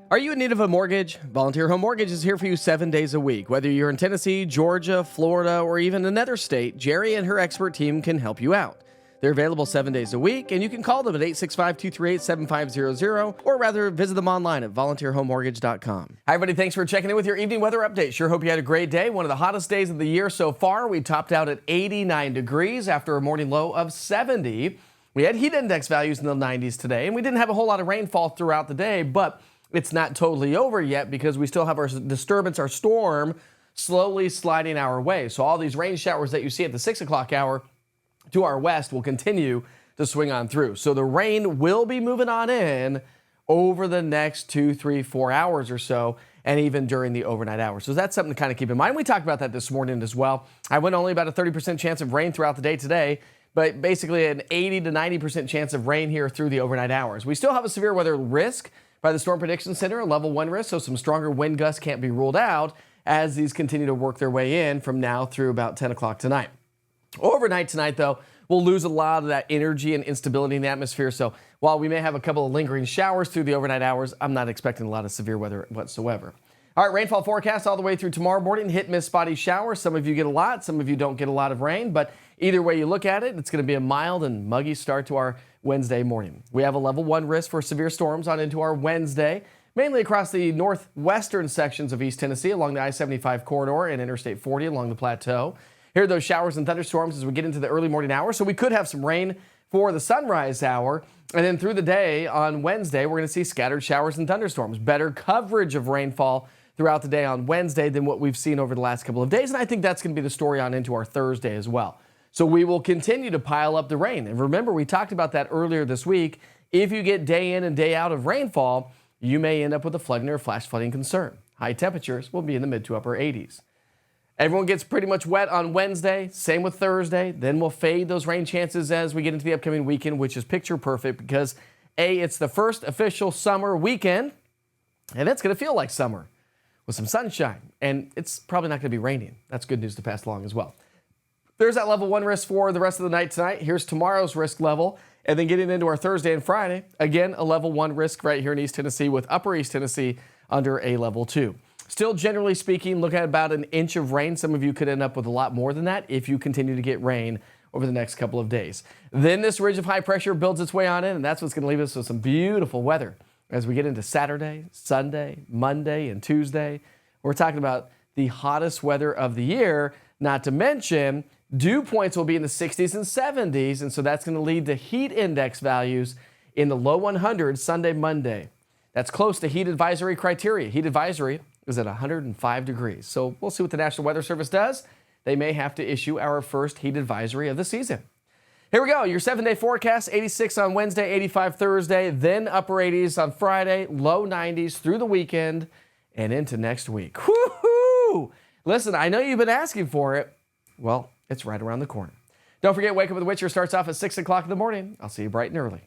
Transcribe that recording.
Are you in need of a mortgage? Volunteer Home Mortgage is here for you 7 days a week. Whether you're in Tennessee, Georgia, Florida, or even another state, Jerry and her expert team can help you out. They're available 7 days a week, and you can call them at 865-238-7500, or rather visit them online at volunteerhomemortgage.com. Hi, everybody. Thanks for checking in with your evening weather update. Sure hope you had a great day. One of the hottest days of the year so far. We topped out at 89 degrees after a morning low of 70. We had heat index values in the 90s today, and we didn't have a whole lot of rainfall throughout the day, but it's not totally over yet because we still have our disturbance, our storm, slowly sliding our way. So all these rain showers that you see at the 6 o'clock hour to our west will continue to swing on through. So the rain will be moving on in over the next 2, 3, 4 hours or so, and even during the overnight hours. So that's something to kind of keep in mind. We talked about that this morning as well. I went only about a 30% chance of rain throughout the day today, but basically an 80 to 90% chance of rain here through the overnight hours. We still have a severe weather risk by the Storm Prediction Center, a level 1 risk, so some stronger wind gusts can't be ruled out as these continue to work their way in from now through about 10 o'clock tonight. Overnight tonight, though, we'll lose a lot of that energy and instability in the atmosphere, so while we may have a couple of lingering showers through the overnight hours, I'm not expecting a lot of severe weather whatsoever. All right, rainfall forecast all the way through tomorrow morning. Hit, miss, spotty showers. Some of you get a lot, some of you don't get a lot of rain, but either way you look at it, it's going to be a mild and muggy start to our Wednesday morning. We have a level 1 risk for severe storms on into our Wednesday, mainly across the northwestern sections of East Tennessee along the I-75 corridor and Interstate 40 along the plateau. Here are those showers and thunderstorms as we get into the early morning hours. So we could have some rain for the sunrise hour. And then through the day on Wednesday, we're going to see scattered showers and thunderstorms. Better coverage of rainfall throughout the day on Wednesday than what we've seen over the last couple of days. And I think that's going to be the story on into our Thursday as well. So we will continue to pile up the rain. And remember, we talked about that earlier this week. If you get day in and day out of rainfall, you may end up with a flooding or flash flooding concern. High temperatures will be in the mid to upper 80s. Everyone gets pretty much wet on Wednesday. Same with Thursday. Then we'll fade those rain chances as we get into the upcoming weekend, which is picture perfect because A, it's the first official summer weekend, and it's going to feel like summer with some sunshine. And it's probably not going to be raining. That's good news to pass along as well. There's that level 1 risk for the rest of the night tonight. Here's tomorrow's risk level. And then getting into our Thursday and Friday, again, a level 1 risk right here in East Tennessee with upper East Tennessee under a level 2. Still, generally speaking, look at about an inch of rain. Some of you could end up with a lot more than that if you continue to get rain over the next couple of days. Then this ridge of high pressure builds its way on in, and that's what's going to leave us with some beautiful weather as we get into Saturday, Sunday, Monday, and Tuesday. We're talking about the hottest weather of the year, not to mention dew points will be in the 60s and 70s, and so that's going to lead to heat index values in the low 100s Sunday, Monday. That's close to heat advisory criteria. Heat advisory is at 105 degrees. So we'll see what the National Weather Service does. They may have to issue our first heat advisory of the season. Here we go, your 7-day forecast, 86 on Wednesday, 85 Thursday, then upper 80s on Friday, low 90s through the weekend and into next week. Woohoo! Listen, I know you've been asking for it. Well, it's right around the corner. Don't forget, Wake Up with the Witcher starts off at 6 o'clock in the morning. I'll see you bright and early.